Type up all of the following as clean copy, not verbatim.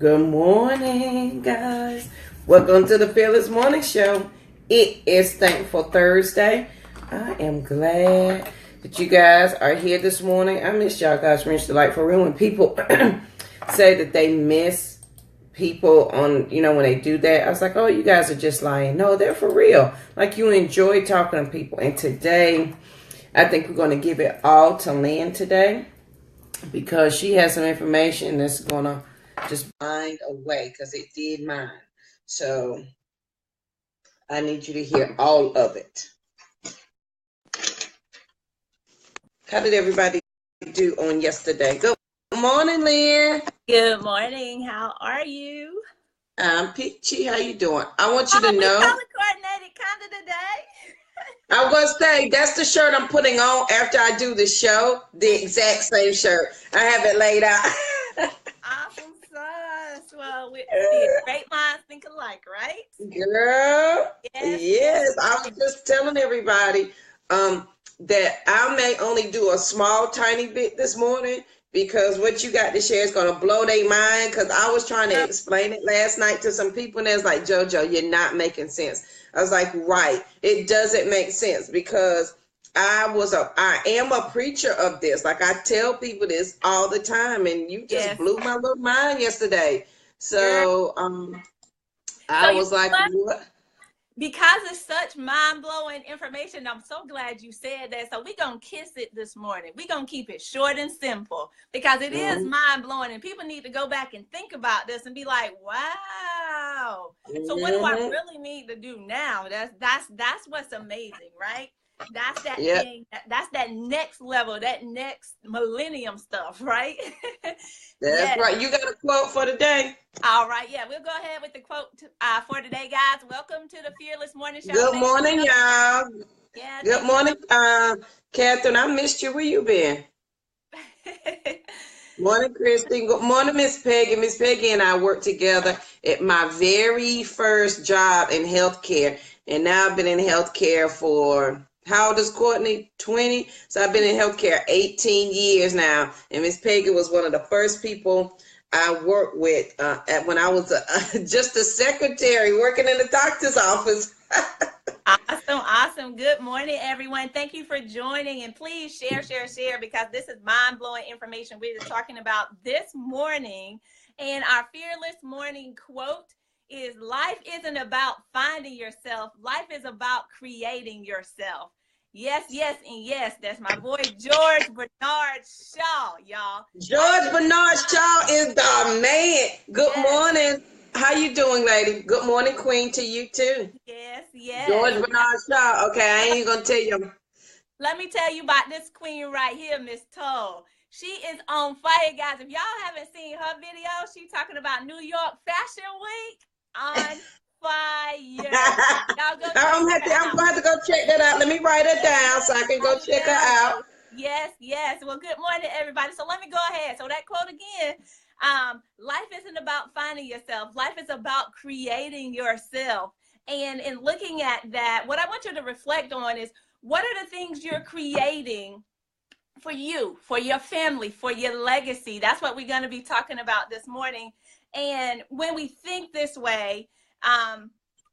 Good morning, guys. Welcome to the Fearless Morning Show. It is Thankful Thursday. I am glad that you guys are here this morning. I miss y'all guys. Reach the light for real. When people say that they miss people on, when they do that, I was like, oh, you guys are just lying. No, they're for real. Like, you enjoy talking to people. And today, I think we're going to give it all to Lynn today, because she has some information that's going to just mind away, because it did mine. So I need you to hear all of it. How did everybody do on yesterday? Good morning, Lynn. Good morning. How are you? I'm Peachy. How you doing? I want you to know. We color coordinated kind of today. I was going to say, that's the shirt I'm putting on after I do the show. The exact same shirt. I have it laid out. Awesome sauce. Well, great minds think alike, right? Girl, yes. I was just telling everybody that I may only do a small, tiny bit this morning, because what you got to share is going to blow their mind, because I was trying to explain it last night to some people, and they was like, JoJo, you're not making sense. I was like, right. It doesn't make sense, because I am a preacher of this. Like, I tell people this all the time, and you just blew my little mind yesterday. So, I was like, what? Because it's such mind-blowing information, I'm so glad you said that. So we're going to kiss it this morning. We're going to keep it short and simple, because it is mind-blowing, and people need to go back and think about this and be like, wow. So what do I really need to do now? That's what's amazing, right? That's that thing. That's that next level, that next millennium stuff, right? That's right. You got a quote for today? All right. Yeah, we'll go ahead with the quote for today, guys. Welcome to the Fearless Morning Show. Good morning, y'all. Yeah. Good morning, Catherine. I missed you. Where you been? Morning, Christine. Good morning, Miss Peggy. Miss Peggy and I worked together at my very first job in healthcare, and now I've been in healthcare for, how old is Courtney? 20. So I've been in healthcare 18 years now, and Miss Peggy was one of the first people I worked with when I was just a secretary working in the doctor's office. Awesome. Good morning, everyone. Thank you for joining, and please share, because this is mind-blowing information we're talking about this morning. And our Fearless Morning quote is, life isn't about finding yourself. Life is about creating yourself. Yes, and yes. That's my boy, George Bernard Shaw, y'all. George Bernard Shaw is the man. Good morning. How you doing, lady? Good morning, Queen, to you too. Yes. George Bernard Shaw. Okay, I ain't gonna tell you. Let me tell you about this queen right here, Miss Toll. She is on fire, guys. If y'all haven't seen her video, she's talking about New York Fashion Week. On fire. Y'all go I'm going to have to go check that out. Let me write it down so I can go check her out. Yes. Well, good morning, everybody. So let me go ahead. So that quote again, life isn't about finding yourself. Life is about creating yourself. And in looking at that, what I want you to reflect on is, what are the things you're creating for you, for your family, for your legacy? That's what we're going to be talking about this morning. And when we think this way,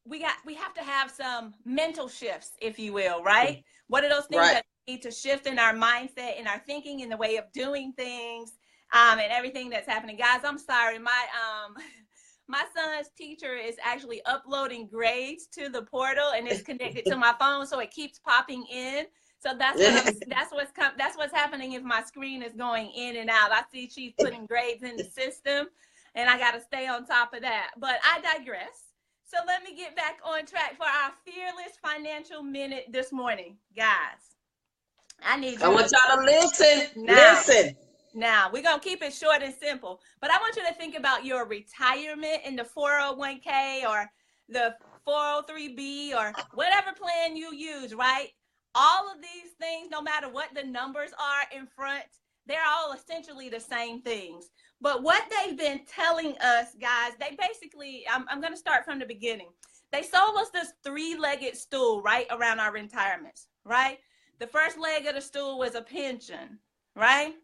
we have to have some mental shifts, if you will, right? What are those things that need to shift in our mindset, in our thinking, in the way of doing things, and everything that's happening? Guys, I'm sorry. My son's teacher is actually uploading grades to the portal, and it's connected to my phone, so it keeps popping in. So that's what's happening if my screen is going in and out. I see she's putting grades in the system, and I got to stay on top of that. But I digress. So let me get back on track for our Fearless Financial Minute this morning, guys. I want y'all to listen. Listen. Now, we're going to keep it short and simple, but I want you to think about your retirement in the 401k or the 403b or whatever plan you use, right? All of these things, no matter what the numbers are in front, they're all essentially the same things. But what they've been telling us, guys, they basically, I'm going to start from the beginning. They sold us this 3-legged stool right around our retirements, right? The first leg of the stool was a pension, right?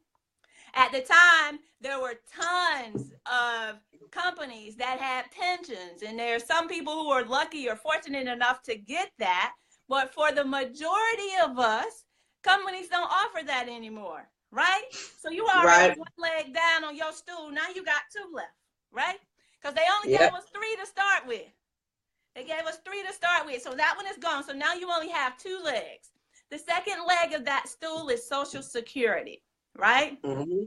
At the time, there were tons of companies companies that had pensions, and there's some people who are lucky or fortunate enough to get that. But for the majority of us, companies don't offer that anymore, right? So you already Right. one leg down on your stool. Now you got two left, right? Because they only Yep. gave us three to start with. They gave us three to start with. So that one is gone. So now you only have two legs. The second leg of that stool is Social Security, right? Mm-hmm.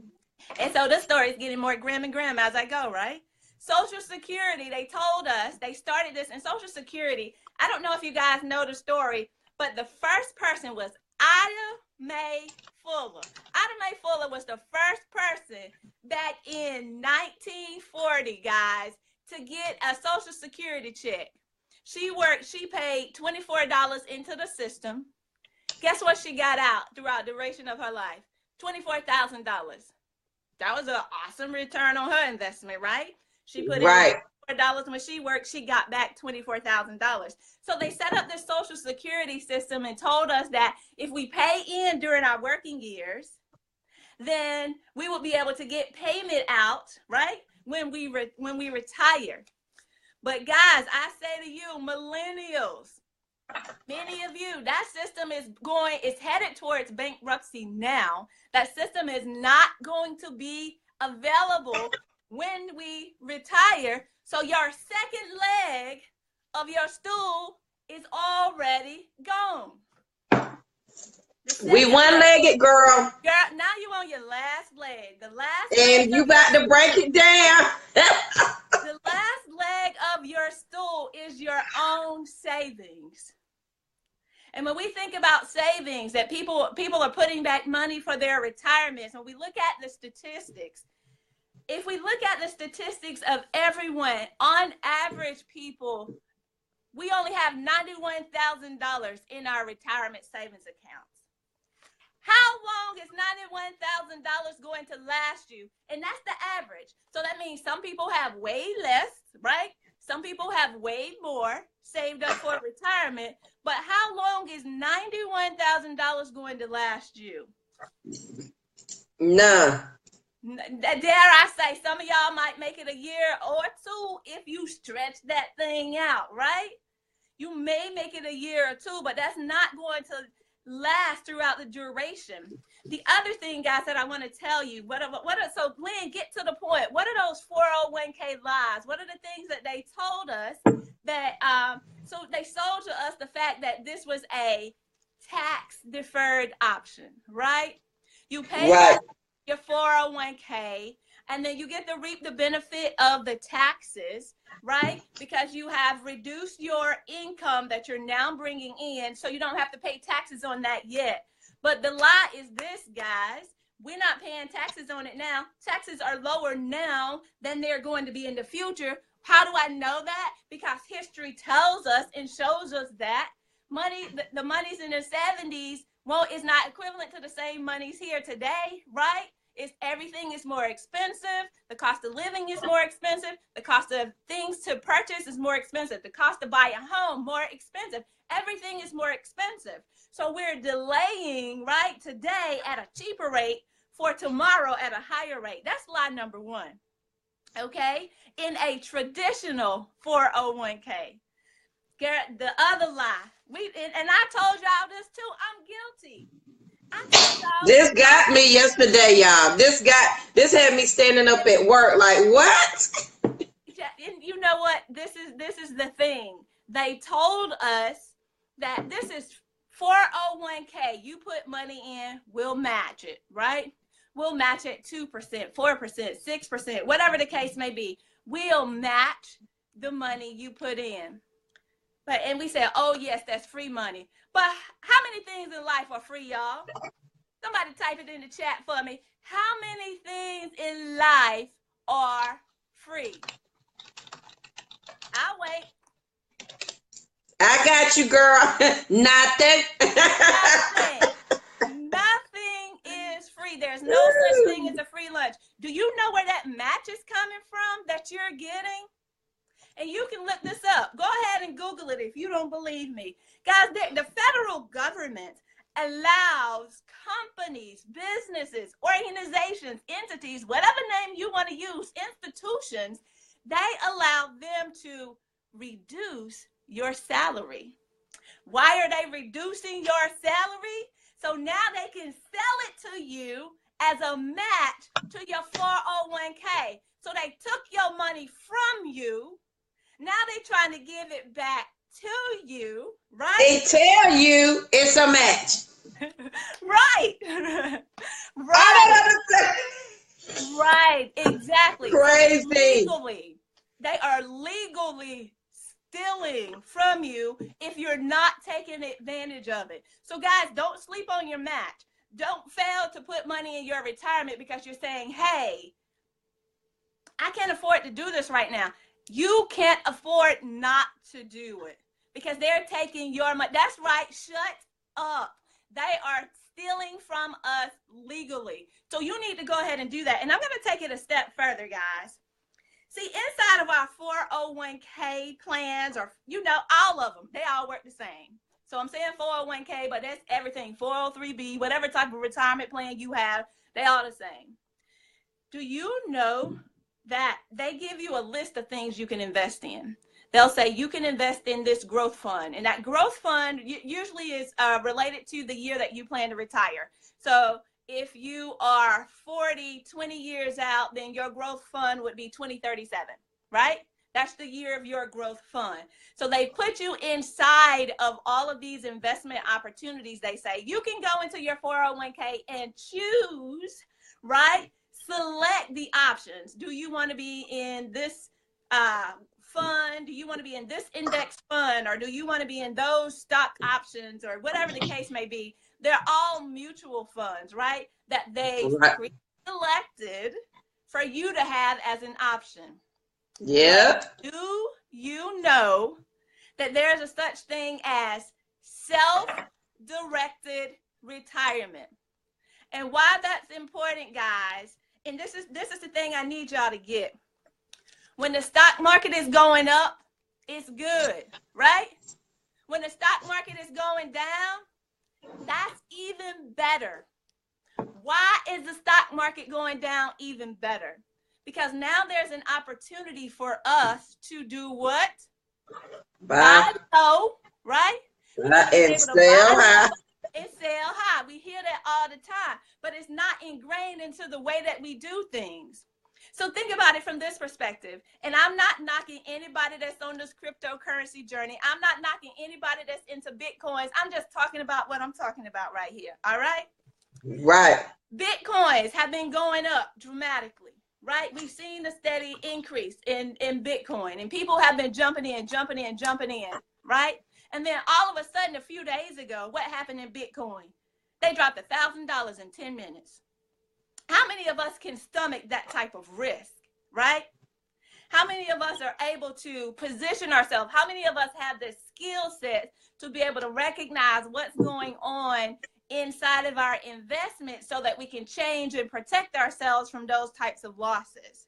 And so this story is getting more grim and grim as I go, right? Social Security, they told us, they started this in Social Security. I don't know if you guys know the story, but the first person was Ida Mae Fuller. Ida Mae Fuller was the first person back in 1940, guys, to get a Social Security check. She paid $24 into the system. Guess what she got out throughout the duration of her life? $24,000. That was an awesome return on her investment, right? She put in $4 when she worked, she got back $24,000. So they set up this Social Security system and told us that if we pay in during our working years, then we will be able to get payment out, right? When we retire. But guys, I say to you, millennials, many of you, that system is headed towards bankruptcy now. That system is not going to be available when we retire. So your second leg of your stool is already gone. We one-legged, girl. Girl, now you on your last leg. The last And you about to break it down. the last leg of your stool is your own savings. And when we think about savings, that people are putting back money for their retirements, when we look at the statistics, if we look at the statistics of everyone, on average, people, we only have $91,000 in our retirement savings accounts. How long is $91,000 going to last you? And that's the average. So that means some people have way less, right? Some people have way more saved up for retirement. But how long is $91,000 going to last you? None. Dare I say, some of y'all might make it a year or two if you stretch that thing out, right? You may make it a year or two, but that's not going to last throughout the duration. The other thing, guys, that I want to tell you, so Glenn, get to the point. What are those 401k lies? What are the things that they told us that, so they sold to us the fact that this was a tax deferred option, right? You pay your 401k and then you get to reap the benefit of the taxes, right? Because you have reduced your income that you're now bringing in, so you don't have to pay taxes on that yet. But the lie is this, guys. We're not paying taxes on it now. Taxes are lower now than they're going to be in the future. How do I know that? Because history tells us and shows us that the monies in the 70s, well, is not equivalent to the same monies here today, right? Everything is more expensive. The cost of living is more expensive. The cost of things to purchase is more expensive. The cost to buy a home, more expensive. Everything is more expensive. So we're delaying, right, today at a cheaper rate for tomorrow at a higher rate. That's lie number one, okay? In a traditional 401k. Garrett, the other lie, and I told y'all this too, I'm guilty. This got me yesterday, y'all. This had me standing up at work like, what? And you know what? This is the thing. They told us that this is 401k. You put money in, we'll match it, right? We'll match it 2%, 4%, 6%, whatever the case may be. We'll match the money you put in. And we said, oh, yes, that's free money. But how many things in life are free, y'all? Somebody type it in the chat for me. How many things in life are free? I'll wait. I got you, girl. Nothing. Nothing is free. There's no such thing as a free lunch. Do you know where that match is coming from that you're getting? And you can look this up. Go ahead and Google it if you don't believe me. Guys, the federal government allows companies, businesses, organizations, entities, whatever name you want to use, institutions, they allow them to reduce your salary. Why are they reducing your salary? So now they can sell it to you as a match to your 401k. So they took your money from you. Now they're trying to give it back to you, right? They tell you it's a match. Right. I Right. don't understand. Right. Exactly. Crazy. So they are legally stealing from you if you're not taking advantage of it. So guys, don't sleep on your match. Don't fail to put money in your retirement because you're saying, hey, I can't afford to do this right now. You can't afford not to do it because they're taking your money. That's right. Shut up. They are stealing from us legally. So you need to go ahead and do that. And I'm going to take it a step further, guys. See, inside of our 401k plans, or, all of them, they all work the same. So I'm saying 401k, but that's everything. 403b, whatever type of retirement plan you have, they all the same. Do you know that they give you a list of things you can invest in? They'll say you can invest in this growth fund, and that growth fund usually is related to the year that you plan to retire. So if you are 20 years out, then your growth fund would be 2037, right? That's the year of your growth fund. So they put you inside of all of these investment opportunities. They say you can go into your 401k and choose, right? Select the options. Do you want to be in this fund? Do you want to be in this index fund? Or do you want to be in those stock options, or whatever the case may be? They're all mutual funds, right? That they selected for you to have as an option. Yeah. Do you know that there's a such thing as self-directed retirement? And why that's important, guys, and this is the thing I need y'all to get. When the stock market is going up, it's good, right? When the stock market is going down, that's even better. Why is the stock market going down even better? Because now there's an opportunity for us to do what? Buy low, right? And sell high. And sell high. We hear that all the time, but it's not ingrained into the way that we do things. So think about it from this perspective. And I'm not knocking anybody that's on this cryptocurrency journey. I'm not knocking anybody that's into Bitcoins. I'm just talking about what I'm talking about right here. All right? Right. Bitcoins have been going up dramatically, right? We've seen a steady increase in Bitcoin, and people have been jumping in, right? And then all of a sudden, a few days ago, what happened in Bitcoin? They dropped $1,000 in 10 minutes. How many of us can stomach that type of risk, right? How many of us are able to position ourselves? How many of us have the skill set to be able to recognize what's going on inside of our investment so that we can change and protect ourselves from those types of losses?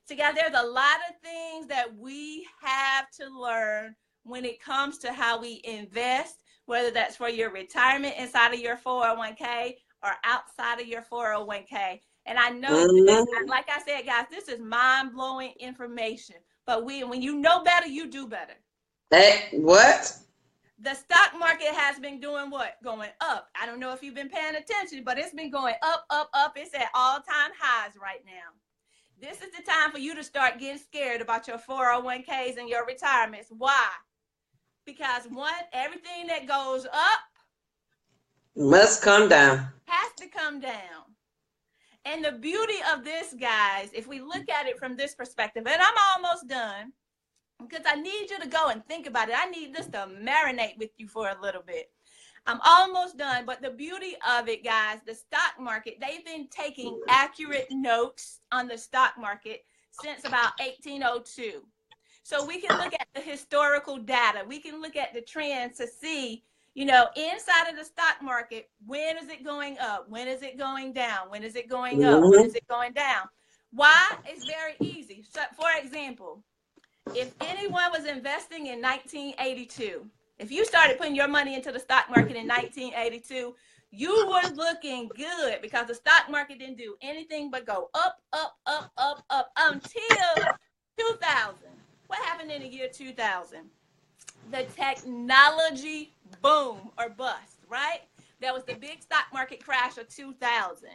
So guys, there's a lot of things that we have to learn when it comes to how we invest, whether that's for your retirement inside of your 401k or outside of your 401k. And I know, like I said, guys, this is mind-blowing information. But when you know better, you do better. Hey, what? The stock market has been doing what? Going up. I don't know if you've been paying attention, but it's been going up, up, up. It's at all-time highs right now. This is the time for you to start getting scared about your 401ks and your retirements. Why? Because one, everything that goes up must come down. Has to come down. And the beauty of this, guys, if we look at it from this perspective, and I'm almost done, because I need you to go and think about it. I need this to marinate with you for a little bit. I'm almost done, but the beauty of it, guys, the stock market, they've been taking accurate notes on the stock market since about 1802. So we can look at the historical data. We can look at the trends to see, inside of the stock market, when is it going up? When is it going down? When is it going up? When is it going down? Why? It's very easy. So, for example, if anyone was investing in 1982, if you started putting your money into the stock market in 1982, you were looking good because the stock market didn't do anything but go up, up, up, up, up until 2000. What happened in the year 2000? The technology boom or bust, right? That was the big stock market crash of 2000.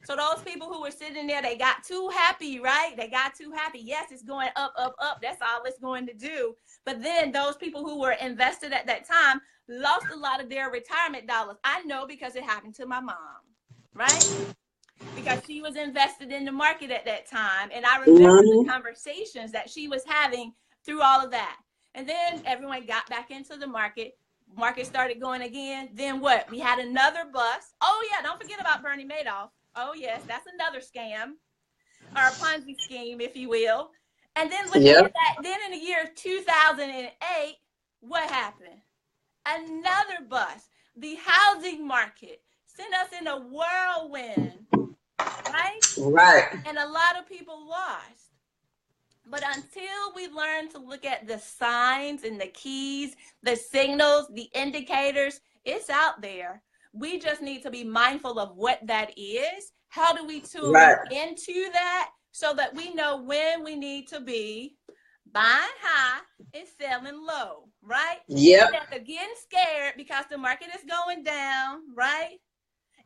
So those people who were sitting there, they got too happy, right? They got too happy. Yes, it's going up, up, up. That's all it's going to do. But then those people who were invested at that time lost a lot of their retirement dollars. I know because it happened to my mom, right? Because she was invested in the market at that time. And I remember the conversations that she was having through all of that. And then everyone got back into the market. Market started going again. Then what? We had another bust. Oh, yeah, don't forget about Bernie Madoff. Oh, yes, that's another scam or a Ponzi scheme, if you will. And then looking at that, then in the year 2008, what happened? Another bust. The housing market sent us in a whirlwind, right? Right. And a lot of people lost. But until we learn to look at the signs and the keys, the signals, the indicators, it's out there. We just need to be mindful of what that is. How do we tune into that so that we know when we need to be buying high and selling low, right? Yep. Instead of getting scared because the market is going down, right?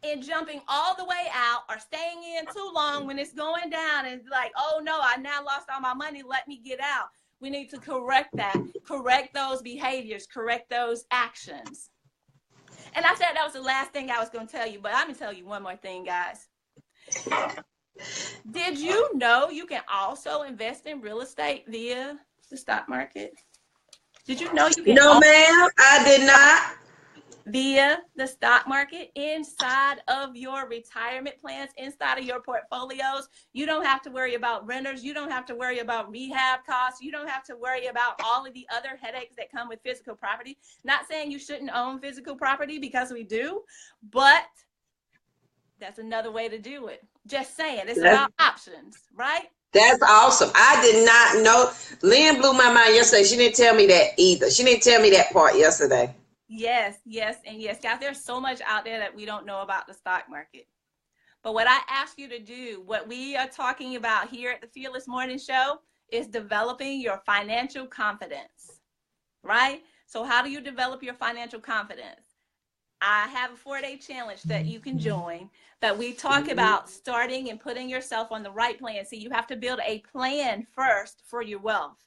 And jumping all the way out or staying in too long when it's going down and like, oh no, I now lost all my money, let me get out. We need to correct that, correct those behaviors, correct those actions. And I said that was the last thing I was going to tell you, but I'm going to tell you one more thing, guys. Did you know you can also invest in real estate via the stock market? Did you know you can? No, ma'am, I did not. Via the stock market inside of your retirement plans, inside of your portfolios. You don't have to worry about renters. You don't have to worry about rehab costs. You don't have to worry about all of the other headaches that come with physical property. Not saying you shouldn't own physical property, because we do, but that's another way to do it. Just saying, it's about options, right? That's awesome. I did not know. Lynn blew my mind yesterday. She didn't tell me that either. She didn't tell me that part yesterday. Yes, yes, and yes, guys, there's so much out there that we don't know about the stock market. But what I ask you to do, what we are talking about here at the Fearless Morning Show, is developing your financial confidence, right? So how do you develop your financial confidence? I have a 4-day challenge that you can join that we talk about starting and putting yourself on the right plan. See, you have to build a plan first for your wealth.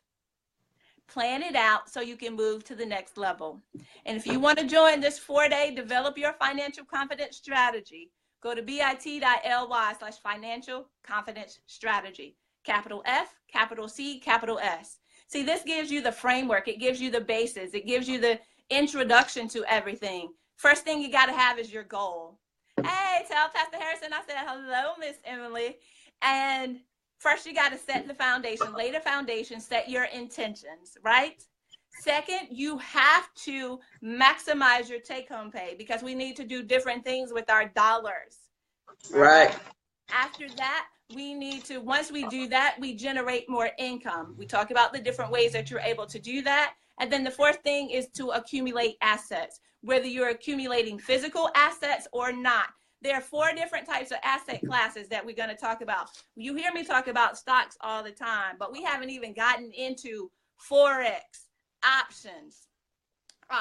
Plan it out so you can move to the next level. And if you want to join this 4-day Develop Your Financial Confidence Strategy, go to bit.ly/financial confidence strategy. Capital F, capital C, capital S. See, this gives you the framework. It gives you the basis. It gives you the introduction to everything. First thing you got to have is your goal. Hey, tell Pastor Harrison I said hello, Miss Emily. And first, you got to set the foundation, lay the foundation, set your intentions, right? Second, you have to maximize your take-home pay, because we need to do different things with our dollars. Right. After that, we need to, once we do that, we generate more income. We talk about the different ways that you're able to do that. And then the fourth thing is to accumulate assets, whether you're accumulating physical assets or not. There are 4 different types of asset classes that we're going to talk about. You hear me talk about stocks all the time, but we haven't even gotten into Forex, options,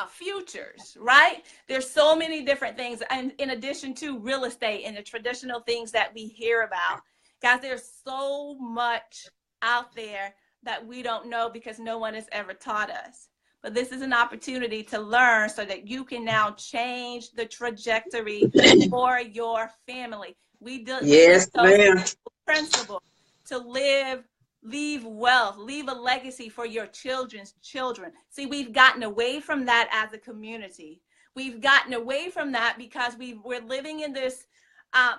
futures, right? There's so many different things, and in addition to real estate and the traditional things that we hear about. Guys, there's so much out there that we don't know because no one has ever taught us. But this is an opportunity to learn so that you can now change the trajectory for your family. We do principle to leave wealth, leave a legacy for your children's children. See, we've gotten away from that as a community. We've gotten away from that because we're living in this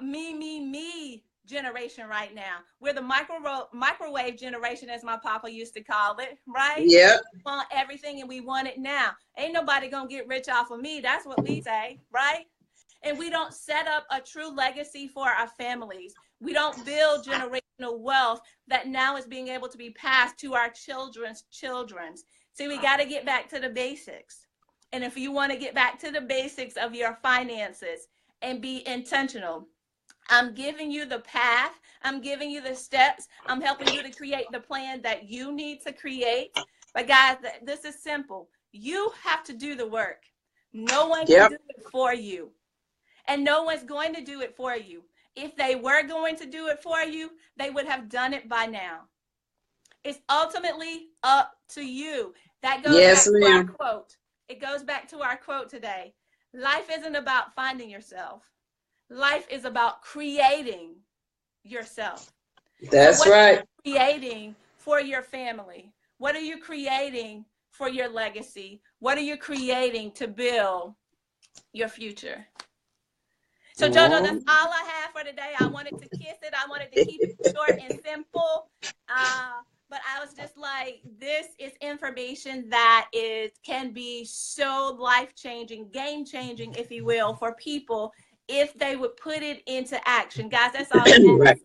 me generation right now. We're the microwave generation, as my papa used to call it, right? Yeah. We want everything and we want it now. Ain't nobody gonna get rich off of me. That's what we say, right? And we don't set up a true legacy for our families. We don't build generational wealth that now is being able to be passed to our children's children. See, we got to get back to the basics. And if you want to get back to the basics of your finances and be intentional, I'm giving you the path. I'm giving you the steps. I'm helping you to create the plan that you need to create. But guys, this is simple. You have to do the work. No one can Yep. do it for you. And no one's going to do it for you. If they were going to do it for you, they would have done it by now. It's ultimately up to you. That goes back Yes, to our ma'am. quote. It goes back to our quote today. Life isn't about finding yourself. Life is about creating yourself. So That's what are right. you creating for your family? What are you creating for your legacy? What are you creating to build your future? So Jojo, that's all I have for today. I wanted to kiss it. I wanted to keep it short and simple. But I was just like, this is information that can be so life-changing, game-changing, if you will, for people if they would put it into action. Guys, that's all it Right. is.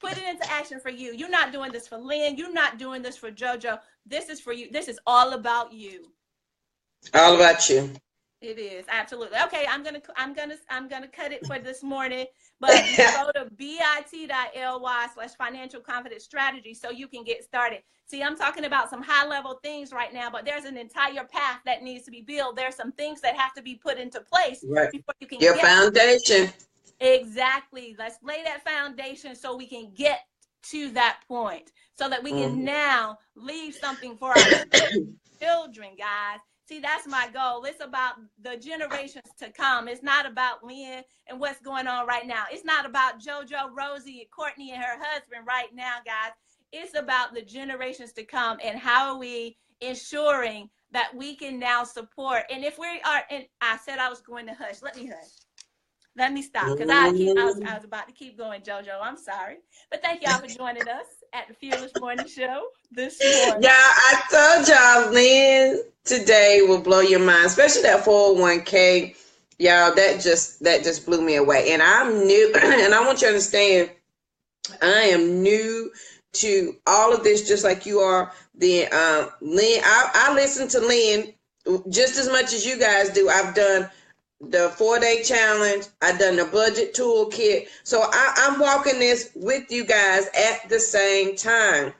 Put it into action for you. You're not doing this for Lynn. You're not doing this for JoJo. This is for you. This is all about you. All about you. It is absolutely okay. I'm gonna cut it for this morning, but you go to bit.ly/financial confidence strategy so you can get started. See, I'm talking about some high level things right now, but there's an entire path that needs to be built. There's some things that have to be put into place Right. before you can Your get foundation. exactly. Let's lay that foundation so we can get to that point, so that we can now leave something for our children, guys. See, that's my goal. It's about the generations to come. It's not about Lynn and what's going on right now. It's not about JoJo, Rosie, Courtney, and her husband right now, guys. It's about the generations to come and how are we ensuring that we can now support. And if we are, and I said I was going to hush. Let me hush. Let me stop because I was about to keep going, JoJo. I'm sorry. But thank y'all for joining us at the Fearless Morning Show this morning. Yeah, I told y'all, Lynn, today will blow your mind, especially that 401k. Y'all, that just blew me away. And I'm new, and I want you to understand, I am new to all of this, just like you are. Lynn, I listen to Lynn just as much as you guys do. I've done the 4-day challenge. I've done the budget toolkit. So I'm walking this with you guys at the same time.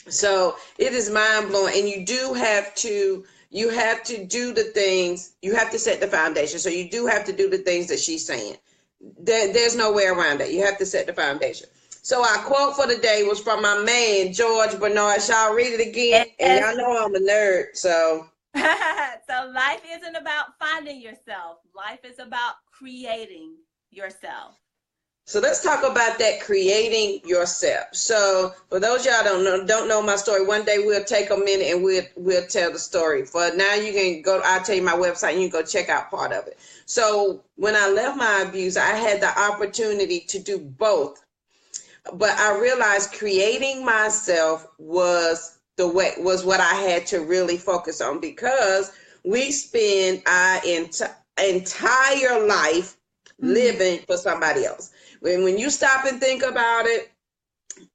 So it is mind blowing. And you have to do the things, you have to set the foundation. So you do have to do the things that she's saying. There's no way around it. You have to set the foundation. So our quote for the day was from my man, George Bernard Shaw. Read it again. And y'all know I'm a nerd, so. So life isn't about finding yourself. Life is about creating yourself. So let's talk about that, creating yourself. So for those y'all don't know my story, one day we'll take a minute and we'll tell the story. For now, you can go. I'll tell you my website and you can go check out part of it. So when I left my abuse, I had the opportunity to do both, but I realized creating myself was what I had to really focus on, because we spend our entire life living for somebody else. When you stop and think about it,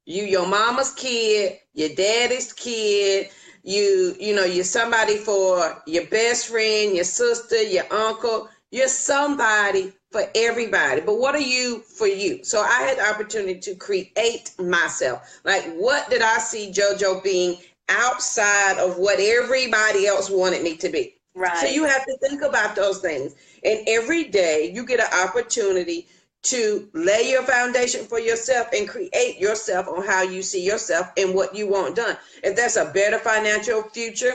your mama's kid, your daddy's kid, you're somebody for your best friend, your sister, your uncle. You're somebody for everybody. But what are you for you? So I had the opportunity to create myself. Like, what did I see JoJo being outside of what everybody else wanted me to be? Right. So you have to think about those things. And every day you get an opportunity to lay your foundation for yourself and create yourself on how you see yourself and what you want done. If that's a better financial future,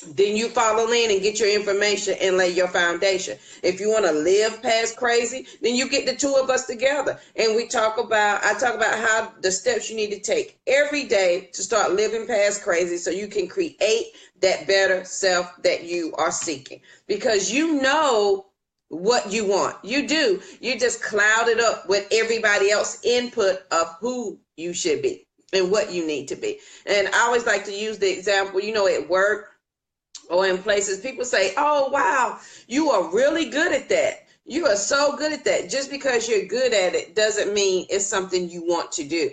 then you follow in and get your information and lay your foundation. If you want to live past crazy, then you get the two of us together and I talk about how the steps you need to take every day to start living past crazy so you can create that better self that you are seeking, because you know what you want. You do. You just cloud it up with everybody else's input of who you should be and what you need to be. And I always like to use the example, at work or in places, people say, oh, wow, you are really good at that. You are so good at that. Just because you're good at it doesn't mean it's something you want to do.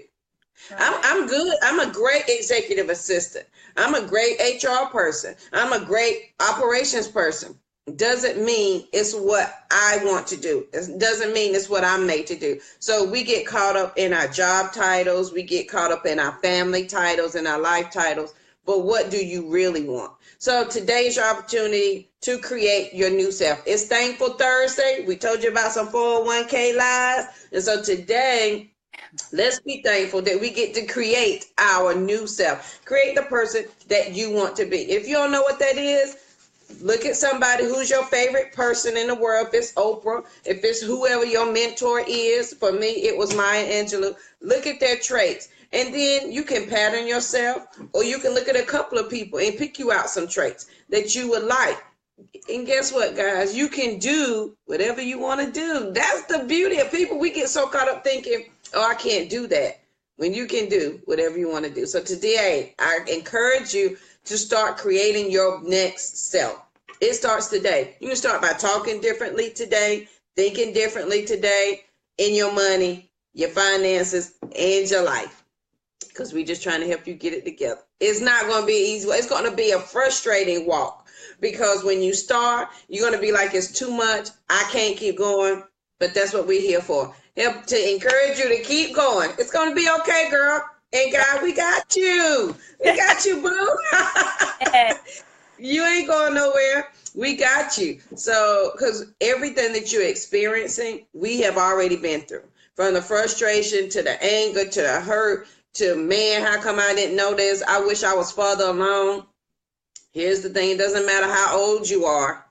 Right. I'm good. I'm a great executive assistant. I'm a great HR person. I'm a great operations person. doesn't mean it's what I want to do. It doesn't mean it's what I'm made to do. So we get caught up in our job titles. We get caught up in our family titles and our life titles. But what do you really want? So today's your opportunity to create your new self. It's Thankful Thursday. We told you about some 401k lies. And so today, let's be thankful that we get to create our new self. Create the person that you want to be. If you don't know what that is, look at somebody who's your favorite person in the world. If it's Oprah, if it's whoever your mentor is. For me, it was Maya Angelou. Look at their traits. And then you can pattern yourself, or you can look at a couple of people and pick you out some traits that you would like. And guess what, guys? You can do whatever you want to do. That's the beauty of people. We get so caught up thinking, oh, I can't do that. When you can do whatever you want to do. So today, I encourage you to start creating your next self. It starts today. You can start by talking differently today, thinking differently today, in your money, your finances, and your life. Because we're just trying to help you get it together. It's not going to be easy. It's going to be a frustrating walk. Because when you start, you're going to be like, it's too much. I can't keep going. But that's what we're here for. Help to encourage you to keep going. It's going to be okay, girl. And God, we got you. We got you, boo. You ain't going nowhere. We got you. So, because everything that you're experiencing, we have already been through. From the frustration to the anger to the hurt to, man, how come I didn't know this? I wish I was further along. Here's the thing. It doesn't matter how old you are.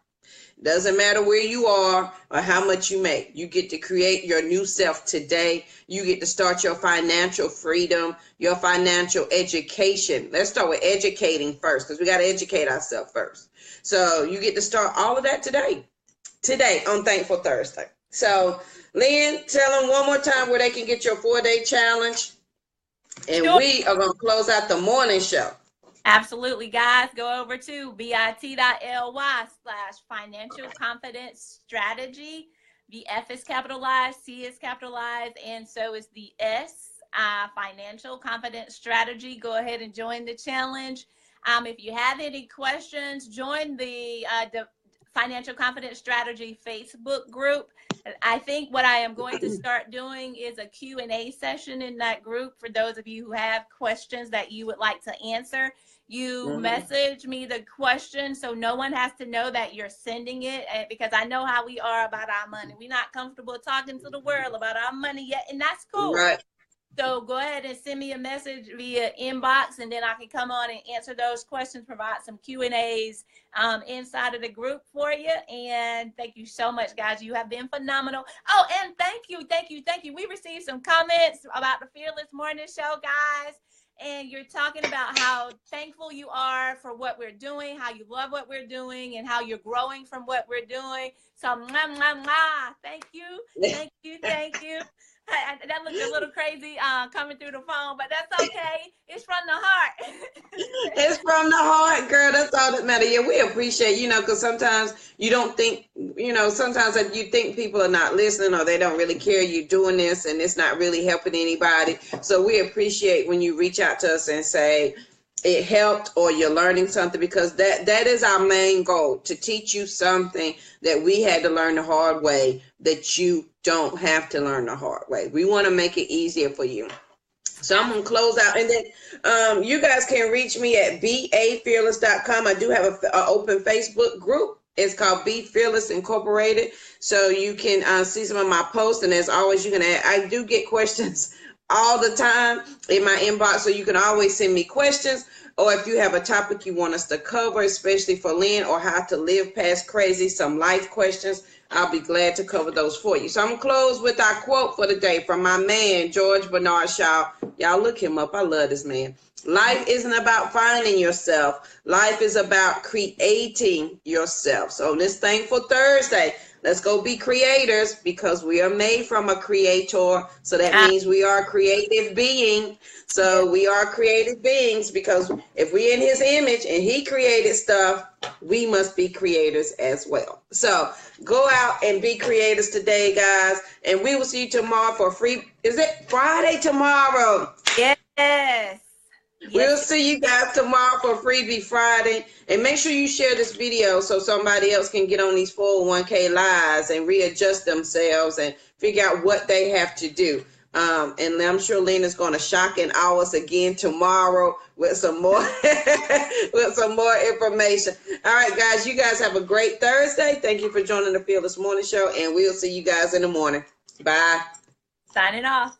It doesn't matter where you are or how much you make. You get to create your new self today. You get to start your financial freedom, your financial education. Let's start with educating first, because we got to educate ourselves first. So you get to start all of that today on Thankful Thursday. So, Lynn, tell them one more time where they can get your 4-day challenge. And sure. We are going to close out the morning show. Absolutely, guys. Go over to bit.ly/financial confidence strategy. The F is capitalized, C is capitalized, and so is the S, financial confidence strategy. Go ahead and join the challenge. If you have any questions, join the Financial Confidence Strategy Facebook group. I think what I am going to start doing is a Q&A session in that group for those of you who have questions that you would like to answer. You message me the question so no one has to know that you're sending it, because I know how we are about our money. We're not comfortable talking to the world about our money yet, and that's cool. Right. So go ahead and send me a message via inbox, and then I can come on and answer those questions, provide some Q&As inside of the group for you. And thank you so much, guys. You have been phenomenal. Oh, and thank you. We received some comments about the Fearless Morning Show, guys. And you're talking about how thankful you are for what we're doing, how you love what we're doing, and how you're growing from what we're doing. So, thank you. That looked a little crazy coming through the phone, but that's okay. It's from the heart. It's from the heart, girl. That's all that matters. Yeah, we appreciate, because sometimes you don't think, sometimes you think people are not listening or they don't really care you're doing this and it's not really helping anybody. So we appreciate when you reach out to us and say it helped or you're learning something, because that is our main goal, to teach you something that we had to learn the hard way that you don't have to learn the hard way. We want to make it easier for you. So I'm going to close out, and then you guys can reach me at bafearless.com. I do have an open Facebook group. It's called Be Fearless Incorporated. So you can see some of my posts, and as always, you can add. I do get questions all the time in my inbox, so you can always send me questions, or if you have a topic you want us to cover, especially for Lynn, or how to live past crazy, some life questions, I'll be glad to cover those for you. So I'm going to close with our quote for the day from my man, George Bernard Shaw. Y'all look him up. I love this man. Life isn't about finding yourself. Life is about creating yourself. So on this Thankful Thursday, let's go be creators, because we are made from a creator. So that means we are a creative being. So we are creative beings, because if we're in his image and he created stuff, we must be creators as well. So go out and be creators today, guys. And we will see you tomorrow for free. Is it Friday tomorrow? Yes. We'll see you guys tomorrow for Freebie Friday. And make sure you share this video so somebody else can get on these 401k lives and readjust themselves and figure out what they have to do. And I'm sure Lena's going to shock and awe us again tomorrow with some more with some more information. All right, guys, you guys have a great Thursday. Thank you for joining the Fearless Morning Show, and we'll see you guys in the morning. Bye. Signing off.